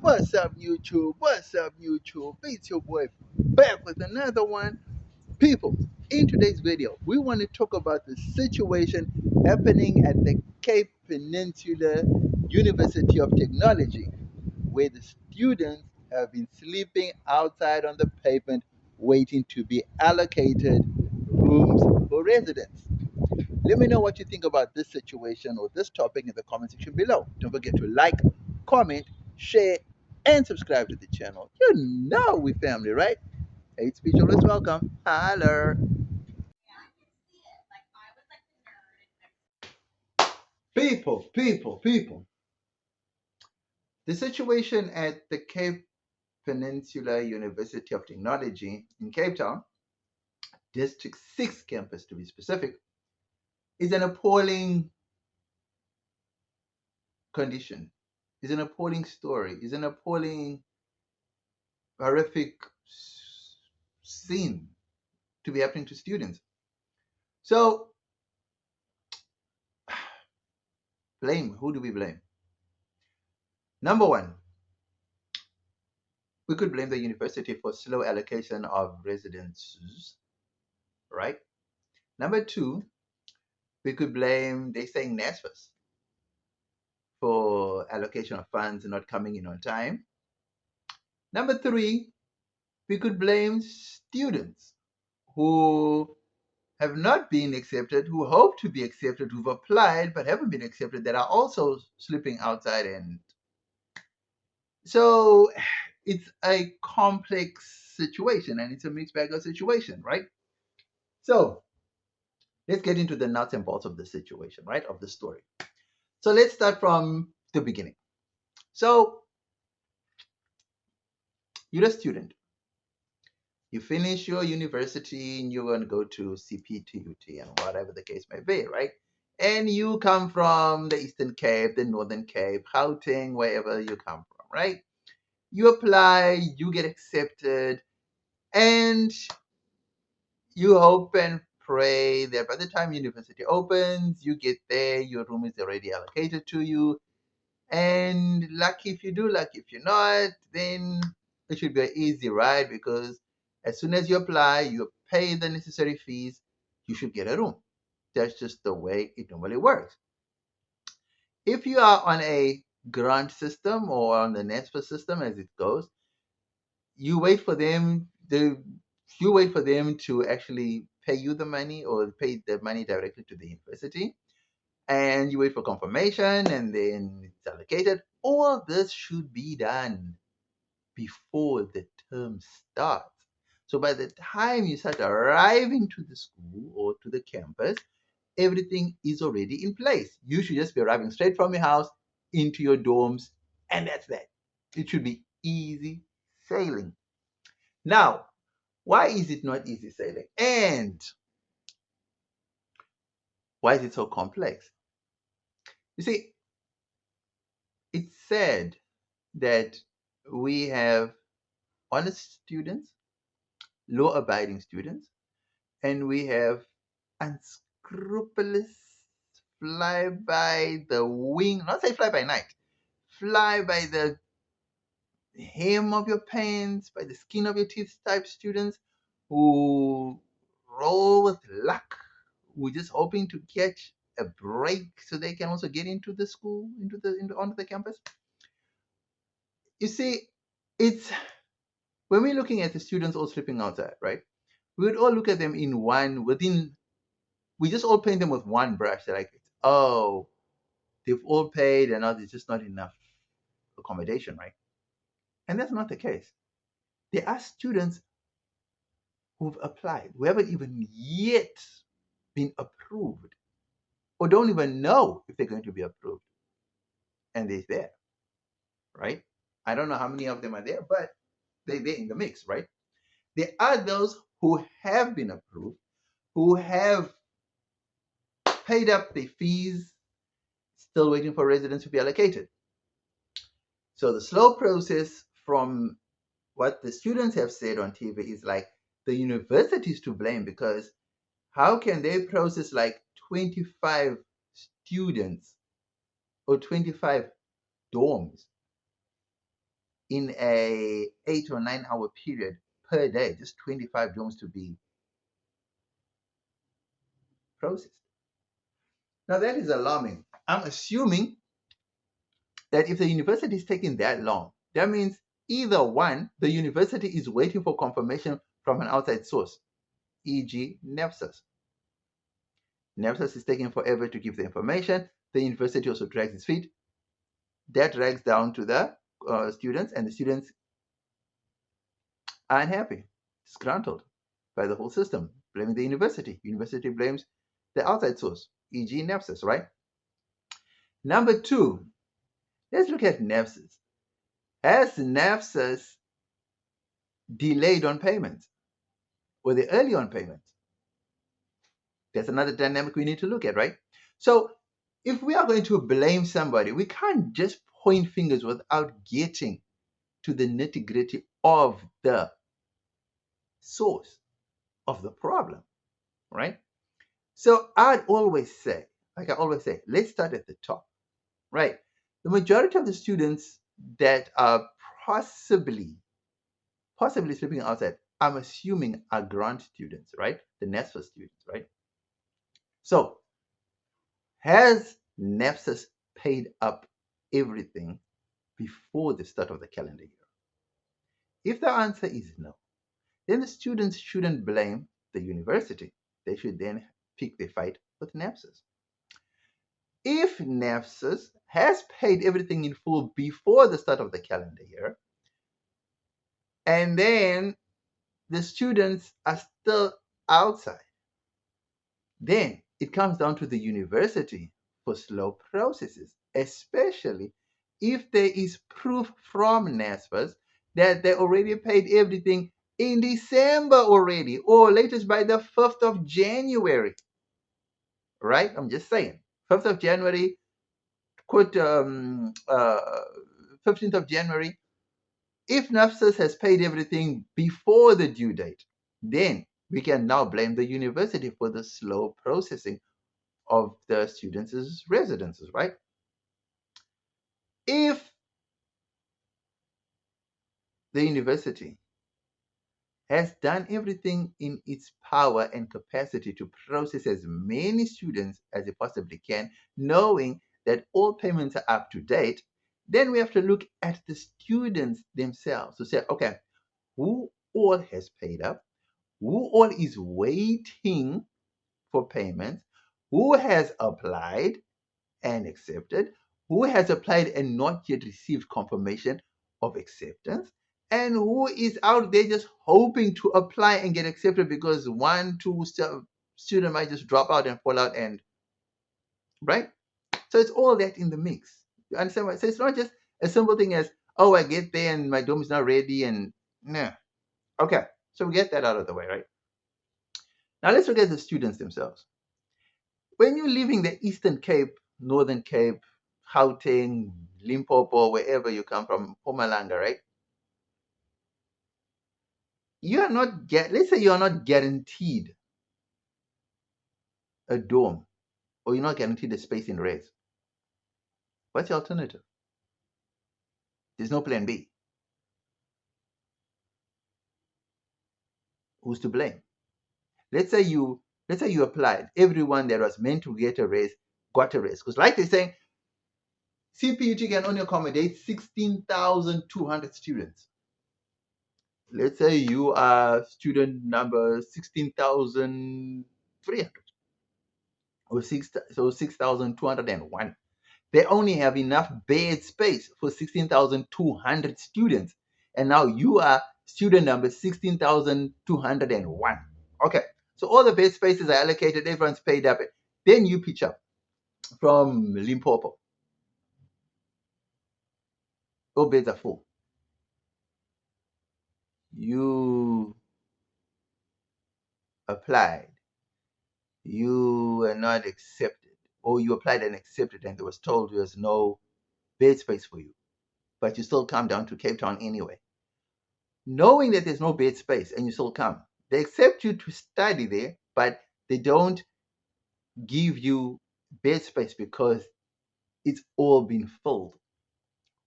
What's up, YouTube? What's up, YouTube? It's your boy back with another one. People, in today's video, we want to talk about the situation happening at the Cape Peninsula University of Technology, where the students have been sleeping outside on the pavement waiting to be allocated rooms for residents. Let me know what you think about this situation or this topic in the comment section below. Don't forget to like, comment, share, and subscribe to the channel. You know we family, right? Hate speech always welcome. Holler. People. The situation at the Cape Peninsula University of Technology in Cape Town, District 6 campus to be specific, is an appalling condition, is an appalling story, is an appalling, horrific scene to be happening to students. So, blame. Who do we blame? Number one, we could blame the university for slow allocation of residences, right? Number two, we could blame, they saying NSFAS for allocation of funds not coming in on time. Number three, we could blame students who have not been accepted, who hope to be accepted, who've applied but haven't been accepted, that are also sleeping outside. And so it's a complex situation and it's a mixed bag of situation, right? So let's get into the nuts and bolts of the situation, right? Of the story. So let's start from the beginning. So you're a student. You finish your university and you're going to go to CPTUT and whatever the case may be, right? And you come from the Eastern Cape, the Northern Cape, Gauteng, wherever you come from, right? You apply, you get accepted, and you hope and pray that by the time university opens, you get there, your room is already allocated to you. And lucky if you do, lucky if you're not, then it should be an easy ride, because as soon as you apply, you pay the necessary fees, you should get a room. That's just the way it normally works. If you are on a grant system or on the NSFAS system as it goes, you wait for them to actually pay you the money or pay the money directly to the university, and you wait for confirmation, and then it's allocated. All this should be done before the term starts. So by the time you start arriving to the school or to the campus, everything is already in place. You should just be arriving straight from your house into your dorms, and that's that. It should be easy sailing. Now, why is it not easy sailing? And why is it so complex? You see, it's said that we have honest students, law abiding students, and we have unscrupulous, fly by the wing, not say fly by night, fly by the hem of your pants, by the skin of your teeth type students who roll with luck, who are just hoping to catch a break so they can also get into the school, onto the campus. You see, it's when we're looking at the students all sleeping outside, right? We would all look at them we just all paint them with one brush. They're like, oh, they've all paid and now there's just not enough accommodation, right? And that's not the case. There are students who've applied, who haven't even yet been approved, or don't even know if they're going to be approved, and they're there, right? I don't know how many of them are there, but they're in the mix, right? There are those who have been approved, who have paid up the fees, still waiting for residents to be allocated. So the slow process, from what the students have said on TV, is like the university is to blame, because how can they process like 25 students or 25 dorms in a 8 or 9 hour period per day, just 25 dorms to be processed. Now that is alarming. I'm assuming that if the university is taking that long, that means either one, the university is waiting for confirmation from an outside source, e.g., NEPSAS. NEPSAS is taking forever to give the information. The university also drags its feet. That drags down to the students, and the students are unhappy, disgruntled by the whole system, blaming the university. University blames the outside source, e.g., NEPSAS, right? Number two, let's look at NEPSAS. Has NEPSAS delayed on payments? Were they early on payments? That's another dynamic we need to look at, right? So if we are going to blame somebody, we can't just point fingers without getting to the nitty-gritty of the source of the problem, right? So I'd always say, like I always say, let's start at the top, right? The majority of the students that are possibly sleeping outside, I'm assuming are grant students, right? The NSFAS students, right? So has NEPSAS paid up everything before the start of the calendar year? If the answer is no, then the students shouldn't blame the university. They should then pick their fight with NEPSAS. If NEPSAS has paid everything in full before the start of the calendar year, and then the students are still outside, then it comes down to the university for slow processes, especially if there is proof from NSFAS that they already paid everything in December already, or latest by the 5th of January. Right? I'm just saying. 5th of January, quote 15th of January. If NSFAS has paid everything before the due date, then we can now blame the university for the slow processing of the students' residences, right? If the university has done everything in its power and capacity to process as many students as it possibly can, knowing that all payments are up to date, then we have to look at the students themselves to say, okay, who all has paid up? Who all is waiting for payments? Who has applied and accepted? Who has applied and not yet received confirmation of acceptance? And who is out there just hoping to apply and get accepted because one, two student might just drop out and fall out, and right? So it's all that in the mix. You understand what? So it's not just a simple thing as, oh, I get there and my dorm is not ready, and no. Okay, so we get that out of the way, right? Now let's look at the students themselves. When you're leaving the Eastern Cape, Northern Cape, Gauteng, Limpopo, wherever you come from, Mpumalanga, right? You are not let's say you are not guaranteed a dorm, or you're not guaranteed a space in res. What's the alternative? There's no plan B. Who's to blame? Let's say you applied. Everyone that was meant to get a res got a res. Because like they're saying, CPUT can only accommodate 16,200 students. Let's say you are student number 16,300 or 6,201. They only have enough bed space for 16,200 students. And now you are student number 16,201. Okay, so all the bed spaces are allocated, everyone's paid up. Then you pitch up from Limpopo. All beds are full. You applied. You were not accepted. Or you applied and accepted and there was told there's no bed space for you. But you still come down to Cape Town anyway. Knowing that there's no bed space and you still come, they accept you to study there, but they don't give you bed space because it's all been filled.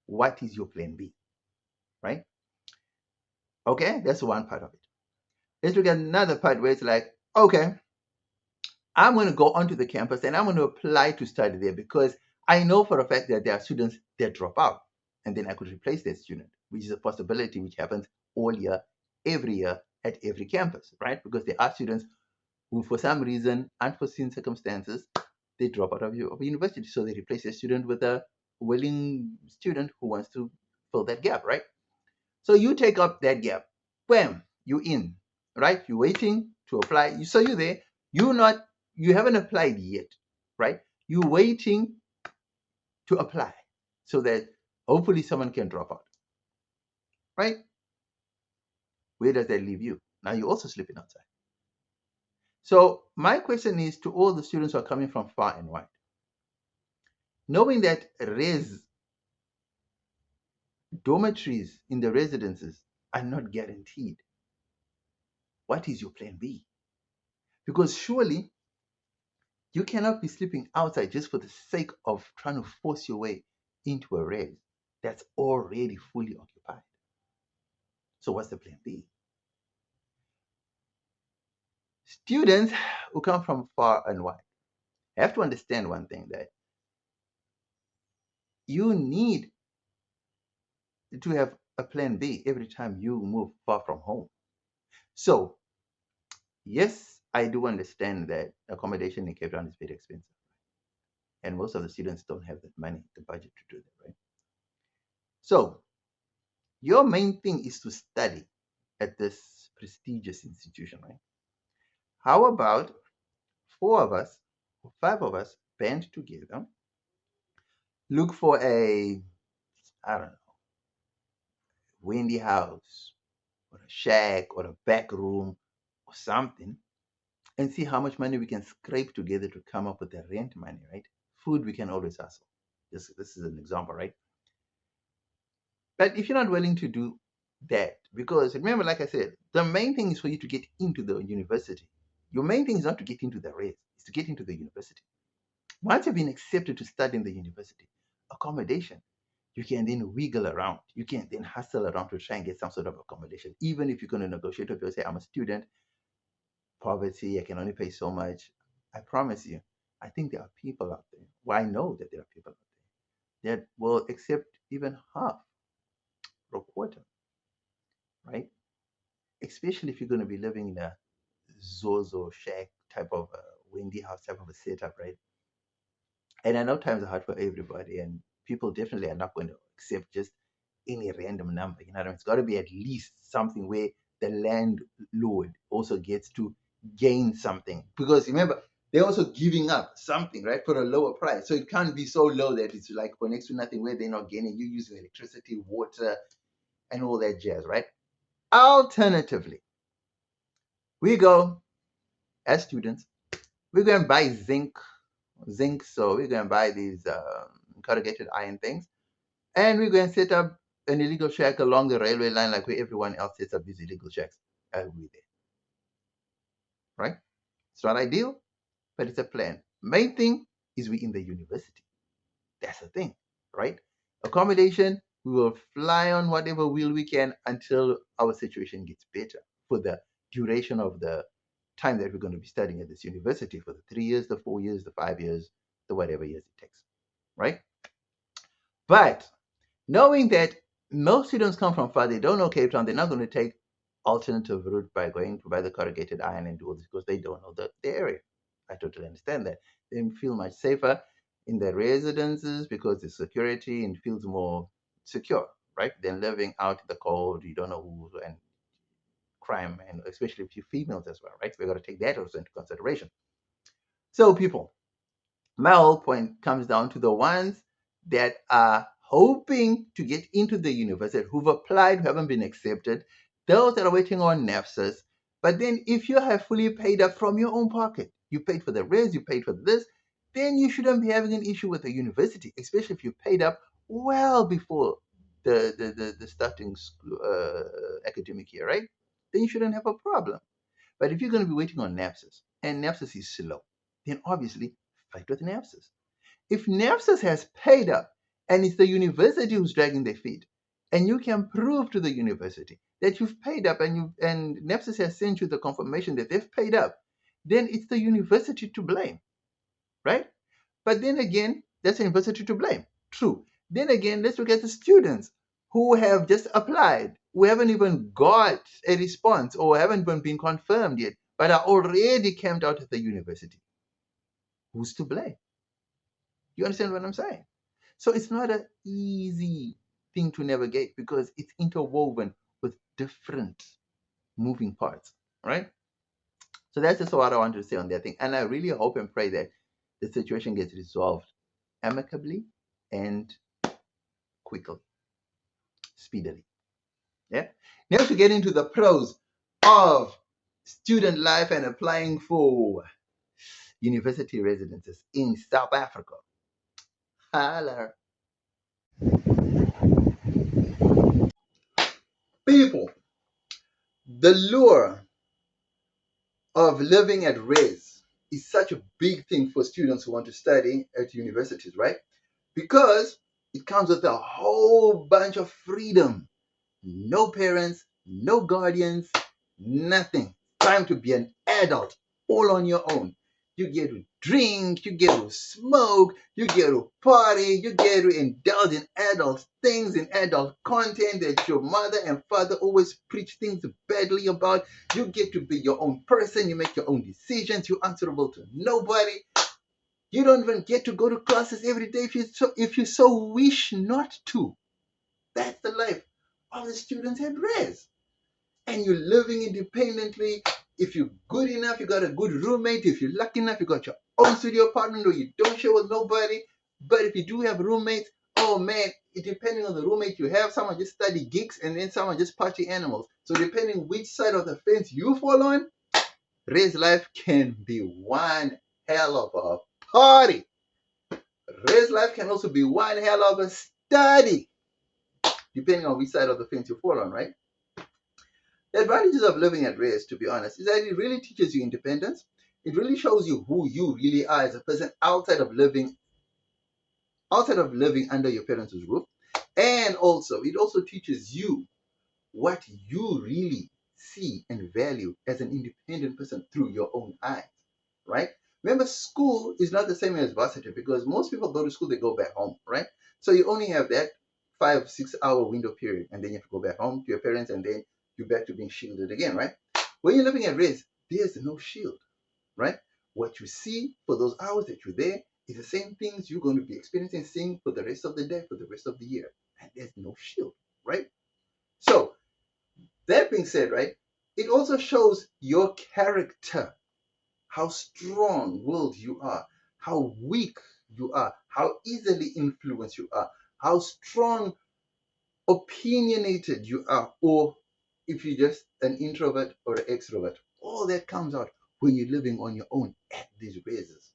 What is your plan B? right? Okay, that's one part of it. Let's look at another part where it's like, okay, I'm going to go onto the campus and I'm going to apply to study there because I know for a fact that there are students that drop out and then I could replace that student, which is a possibility which happens all year, every year at every campus, right? Because there are students who, for some reason, unforeseen circumstances, they drop out of university. So they replace a student with a willing student who wants to fill that gap, right? So you take up that gap. Bam, you in, right? You're waiting to apply. So you're there. You're not, you haven't applied yet, right? You're waiting to apply so that hopefully someone can drop out, right? Where does that leave you? Now you're also sleeping outside. So my question is to all the students who are coming from far and wide, knowing that dormitories in the residences are not guaranteed, what is your plan B? Because surely you cannot be sleeping outside just for the sake of trying to force your way into a res that's already fully occupied. So what's the plan B? Students who come from far and wide have to understand one thing, that you need to have a plan B every time you move far from home. So yes, I do understand that accommodation in Cape Town is very expensive. And most of the students don't have that money, the budget to do that, right? So your main thing is to study at this prestigious institution, right? How about four of us or five of us band together, look for a, I don't know, windy house or a shack or a back room or something, and see how much money we can scrape together to come up with the rent money, right? Food we can always hustle. This is an example, right? But if you're not willing to do that, because remember, like I said, the main thing is for you to get into the university. Your main thing is not to get into the race, it's to get into the university. Once you've been accepted to study in the university, accommodation, you can then wiggle around. You can then hustle around to try and get some sort of accommodation. Even if you're going to negotiate with people, say, I'm a student, poverty, I can only pay so much. I promise you, I think there are people out there. Well, I know that there are people out there that will accept even half or a quarter, right? Especially if you're going to be living in a Zozo shack type of a windy house type of a setup, right? And I know times are hard for everybody, and people definitely are not going to accept just any random number. You know what I mean? It's got to be at least something where the landlord also gets to gain something. Because remember, they're also giving up something, right, for a lower price. So it can't be so low that it's like for next to nothing where they're not gaining. You're using electricity, water, and all that jazz, right? Alternatively, we go as students, we go and buy zinc. So we're going to buy these corrugated iron things, and we're going to set up an illegal shack along the railway line, like where everyone else sets up these illegal shacks. We're there, right? It's not ideal, but it's a plan. Main thing is we in the university. That's the thing, right? Accommodation, we will fly on whatever wheel we can until our situation gets better for the duration of the time that we're going to be studying at this university, for the 3 years, the 4 years, the 5 years, the whatever years it takes, right? But knowing that most students come from far, they don't know Cape Town, they're not going to take alternative route by going to buy the corrugated iron and do all this because they don't know the area. I totally understand that. They feel much safer in their residences because the security and feels more secure, right? Than living out in the cold, you don't know who, and crime, and especially if you're females as well, right? We got to take that also into consideration. So people, my whole point comes down to the ones that are hoping to get into the university, who've applied, who haven't been accepted, those that are waiting on NAPSAs. But then if you have fully paid up from your own pocket, you paid for the res, you paid for this, then you shouldn't be having an issue with the university, especially if you paid up well before the starting school, academic year, right? Then you shouldn't have a problem. But if you're going to be waiting on NAPSAs, and NAPSAs is slow, then obviously fight with NAPSAs. If NAPSAS has paid up and it's the university who's dragging their feet, And you can prove to the university that you've paid up and NEPSIS has sent you the confirmation that they've paid up, then it's the university to blame, right? But then again, that's the university to blame. True. Then again, let's look at the students who have just applied, who haven't even got a response or haven't even been confirmed yet, but are already camped out at the university. Who's to blame? You understand what I'm saying? So it's not an easy thing to navigate because it's interwoven with different moving parts, right? So that's just what I wanted to say on that thing. And I really hope and pray that the situation gets resolved amicably and quickly, speedily. Yeah. Now to get into the pros of student life and applying for university residences in South Africa. Hello. People, the lure of living at res is such a big thing for students who want to study at universities, right? Because it comes with a whole bunch of freedom. No parents, no guardians, nothing. Time to be an adult, all on your own. You get to drink, you get to smoke, you get to party, you get to indulge in adult things, in adult content that your mother and father always preach things badly about. You get to be your own person, you make your own decisions, you're answerable to nobody. You don't even get to go to classes every day if you so wish not to. That's the life of the students at res. And you're living independently. If you're good enough, you got a good roommate. If you're lucky enough, you got your own studio apartment or you don't share with nobody. But if you do have roommates, oh man, depending on the roommate you have, someone just study geeks and then someone just party animals. So depending which side of the fence you fall on, res life can be one hell of a party. Res life can also be one hell of a study, depending on which side of the fence you fall on, right? The advantages of living at res, to be honest, is that it really teaches you independence. It really shows you who you really are as a person outside of living under your parents' roof. And also, it also teaches you what you really see and value as an independent person through your own eyes, right? Remember, school is not the same as varsity because most people go to school, they go back home, right? So you only have that 5 6 hour window period, and then you have to go back home to your parents, and then you're back to being shielded again, right? When you're living at res, there's no shield, right? What you see for those hours that you're there is the same things you're going to be experiencing, seeing for the rest of the day, for the rest of the year, and there's no shield, right? So that being said, right, it also shows your character, how strong-willed you are, how weak you are, how easily influenced you are, how strong opinionated you are, or if you're just an introvert or an extrovert. All that comes out when you're living on your own at these residences.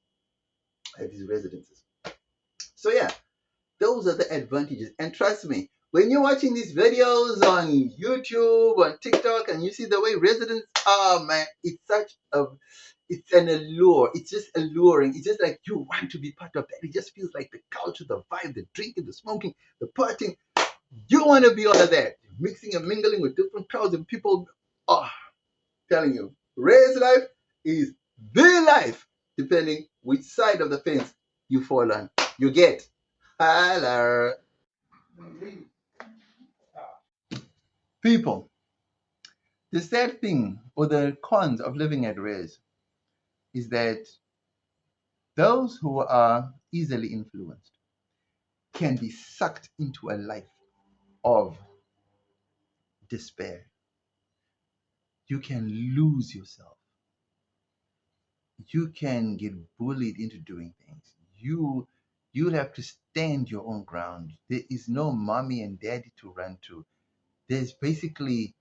So yeah, those are the advantages. And trust me, when you're watching these videos on YouTube, on TikTok, and you see the way residents are, man, it's an allure. It's just alluring. It's just like you want to be part of that. It just feels like the culture, the vibe, the drinking, the smoking, the partying. You want to be all of that. Mixing and mingling with different crowds and people. Oh, telling you, race life is the life, depending which side of the fence you fall on. You get. Hello. People, the sad thing or the cons of living at res is that those who are easily influenced can be sucked into a life of despair. You can lose yourself. You can get bullied into doing things. You'll have to stand your own ground. There is no mommy and daddy to run to. There's basically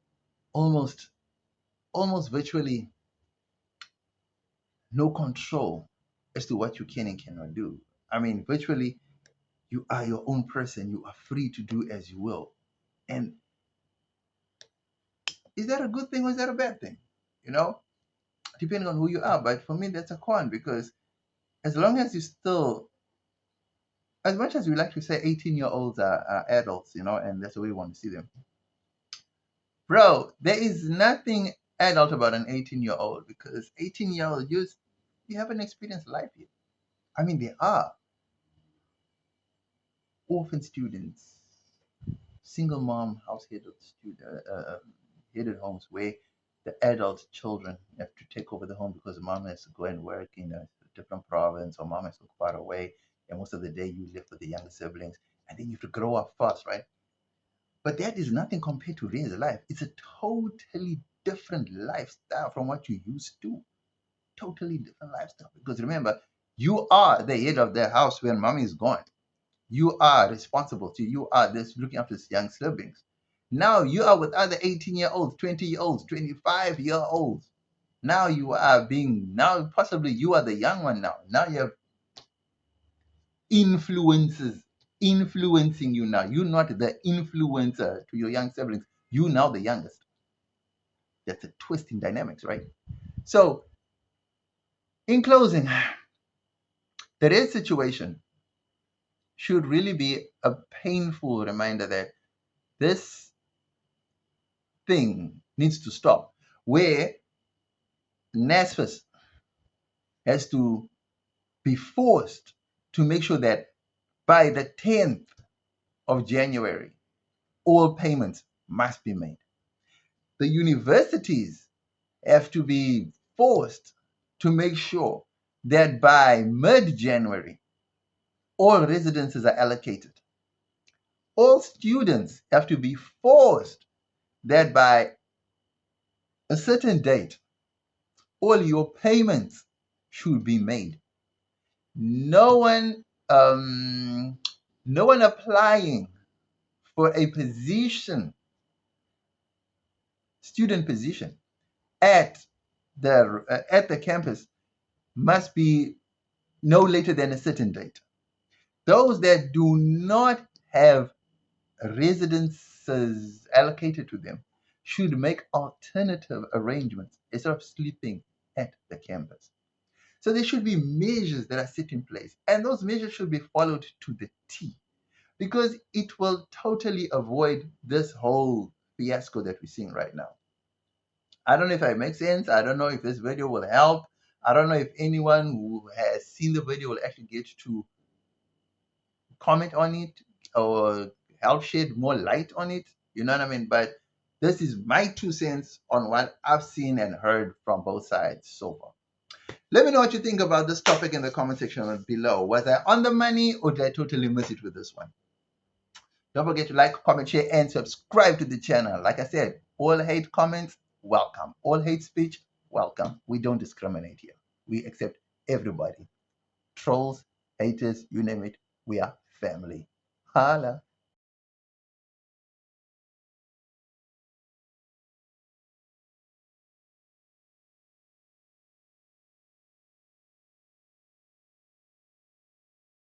almost almost virtually no control as to what you can and cannot do. I mean, virtually you are your own person. You are free to do as you will. And is that a good thing or is that a bad thing? You know, depending on who you are. But for me, that's a con because as long as you still as much as we like to say 18-year-olds are adults, and that's the way we want to see them. Bro, there is nothing adult about an 18-year-old, because 18-year-old, you haven't experienced life yet. I mean, there are orphan students, single mom house-headed headed homes where the adult children have to take over the home because mom has to go and work in a different province, or mom has to go far away, and most of the day you live with the younger siblings, and then you have to grow up fast, right? But that is nothing compared to real life. It's a totally different lifestyle from what you used to. Totally different lifestyle. Because remember, you are the head of the house when mommy is gone. You are responsible to, you are this looking after these young siblings. Now you are with other 18-year-olds, 20-year-olds, 25-year-olds. Now you are now possibly you are the young one now. Now you have influences influencing you now. You're not the influencer to your young siblings. You now the youngest. That's a twist in dynamics, right? So, in closing, today's situation should really be a painful reminder that this thing needs to stop. Where NASFAS has to be forced to make sure that by the 10th of January, all payments must be made. The universities have to be forced to make sure that by mid-January, all residences are allocated. All students have to be forced that by a certain date, all your payments should be made. No one, no one applying for a position, student position at the campus must be no later than a certain date. Those that do not have residences allocated to them should make alternative arrangements instead of sleeping at the campus. So there should be measures that are set in place, and those measures should be followed to the T, because it will totally avoid this whole fiasco that we're seeing right now. I don't know if it makes sense. I don't know if this video will help. I don't know if anyone who has seen the video will actually get to comment on it or help shed more light on it. You know what I mean? But this is my 2 cents on what I've seen and heard from both sides so far. Let me know what you think about this topic in the comment section below. Was I on the money, or did I totally miss it with this one? Don't forget to like, comment, share, and subscribe to the channel. Like I said, all hate comments, welcome. All hate speech, welcome. We don't discriminate here. We accept everybody. Trolls, haters, you name it. We are family. Holla.